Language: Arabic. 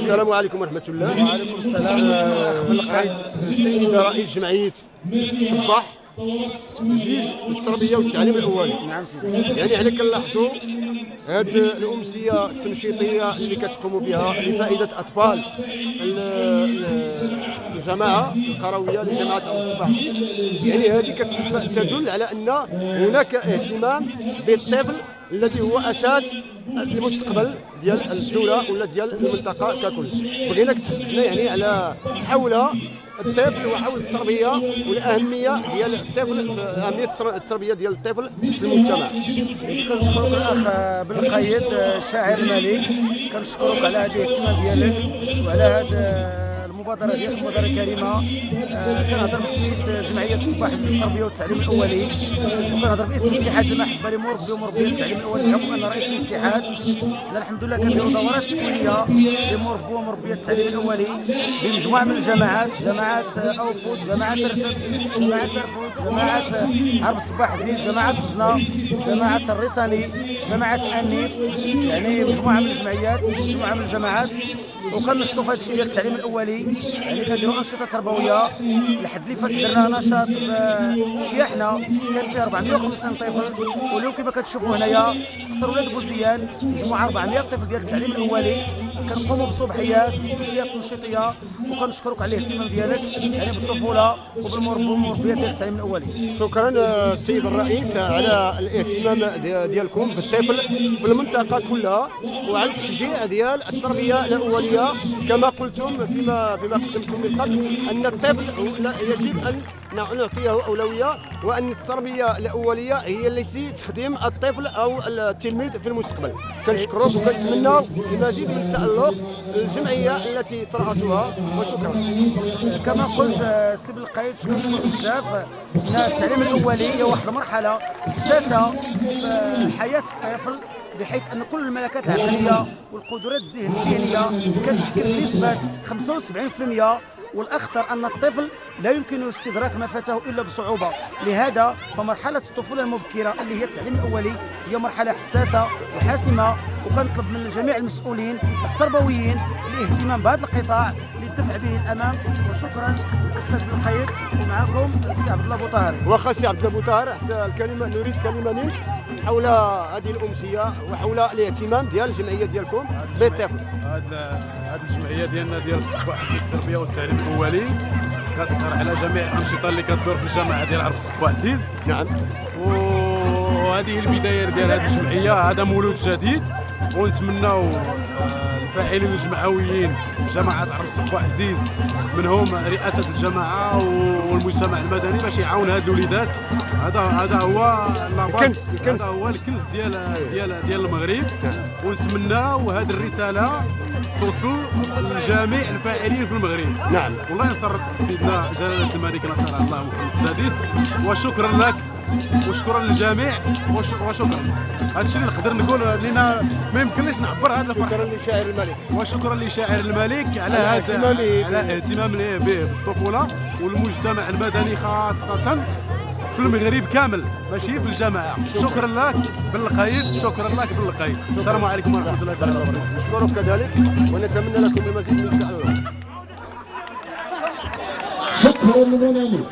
السلام عليكم ورحمة الله. وعليكم السلام. بالقيد السيد رئيس جمعية صباح تزيج التربية والتعليم الأولي. نعم سيدي. يعني حنا كنلاحظوا هذه الأمسية التنشيطية اللي كتقوموا بها لفائدة أطفال الجماعة القروية لجماعة الصباح، يعني هذه تدل على أن هناك اهتمام بالطفل الذي هو أساس المستقبل ديال الدولة ولا ديال المنطقة ككل. بغينا تحدثنا يعني على حول الطفل وحول التربية والأهمية ديال الطفل، أهمية التربية ديال الطفل في المجتمع. كنشكرك الأخ بالقيد الشاعر الملك، كنشكرك على هذه الاهتمام ديالك وعلى هذا المبادرة ديالك، مبادرة كريمة. كنهضر باسم جمعية الصباح للتربية والتعليم الأولي، وكنهضر باسم اتحاد المحبة لمربي ومربيات التعليم الأولي، بحكم أن رئيس الاتحاد الحمد لله كنديروا دورات تكوينية لمربي ومربيات التعليم الأولي بمجموعة من الجماعات، جماعة أوفود، جماعة ترتب، جماعة ترفود، جماعة عرب الصباح الدين، جماعة الجنة، جماعة الرساني، جماعة النيف، يعني مجموعة من الجمعيات، مجموعة من الجماعات. وكنشطوا في هذا الشيء ديال التعليم الاولي، يعني كنديروا انشطه تربويه. الحد اللي فات درنا نشاط في شياحنا كان فيه 450 طفل، واليوم كما كتشوفوا هنايا قصر ولاد بوزيان مجموعه 400 طفل ديال التعليم الاولي. كنقوموا بصبحيات وبجلسات تنشيطيه، وكنشكرك على الاهتمام ديالك يعني بالطفوله وبالمربى والمربيات ديال التعليم الاولي. شكرا السيد الرئيس على الاهتمام ديالكم بالطفل في المنطقه كلها وعلى التشجيع ديال التربيه الاوليه. كما قلتم فيما قدمتم من قبل ان الطفل يجب ان نعطيه اولويه، وان التربيه الاوليه هي التي تخدم الطفل او التلميذ في المستقبل. كنشكروك وكنتمناو بمزيد من التالق الجمعيه التي طرحتها، وشكرا. كما قلت السي بالقيد، كنشكر بزاف ان التعليم الاولي هي واحد المرحله حساسه في حياه الطفل، بحيث ان كل الملكات العقليه والقدرات الذهنيه كتشكل نسبه 75%، والاخطر ان الطفل لا يمكن استدراك ما فاته الا بصعوبه. لهذا فمرحله الطفوله المبكره اللي هي التعليم الاولي هي مرحله حساسه وحاسمه، وكنطلب من جميع المسؤولين التربويين الاهتمام بهذا القطاع للدفع به الامام. وشكرا استاذ بالقيد، ومعكم السي عبد الله بوطاهري. واخا سي عبد الله بوطاهري، حتى الكلمه نريد كلمه منك حول هذه الامسيه وحول الاهتمام ديال الجمعيه ديالكم بالطفل. هذه الجمعيه ديالنا ديال الصباح للتربيه والتعليم الاولي كتسهر على جميع الانشطه اللي كتدور في الجامعه ديال عرب الصباح عزيز. نعم. وهذه البدايه ديال هذه الجمعيه، هذا مولود جديد، ونتمناو الفاعلين الجمعويين جماعه عرب الصباح عزيز منهم رئاسه الجماعه والمجتمع المدني باش يعاون هاد الوليدات. هذا هو الكنز، هذا هو الكنز ديال المغرب. ونتمناو هذه الرساله توصل لجميع الفاعلين في المغرب. نعم. والله ينصر سيدنا جلاله الملك نصر الله محمد السادس. وشكرا لك وشكرا للجميع وشكرا. هذا الشيء اللي نقدر نقول، لنا ما يمكنليش نعبر هذا الفرحه. شكرا لشاعر الملك. وشكرا لشاعر الملك على هذا الاهتمام به بالطفوله والمجتمع المدني خاصه في المغرب كامل ماشي في الجماعه. شكرا لك بالقيد، شكرا لك بالقيد. السلام عليكم ورحمه الله تعالى وبركاته. نشكرك كذلك ونتمنى لكم المزيد من التألق. شكرا لمنامي.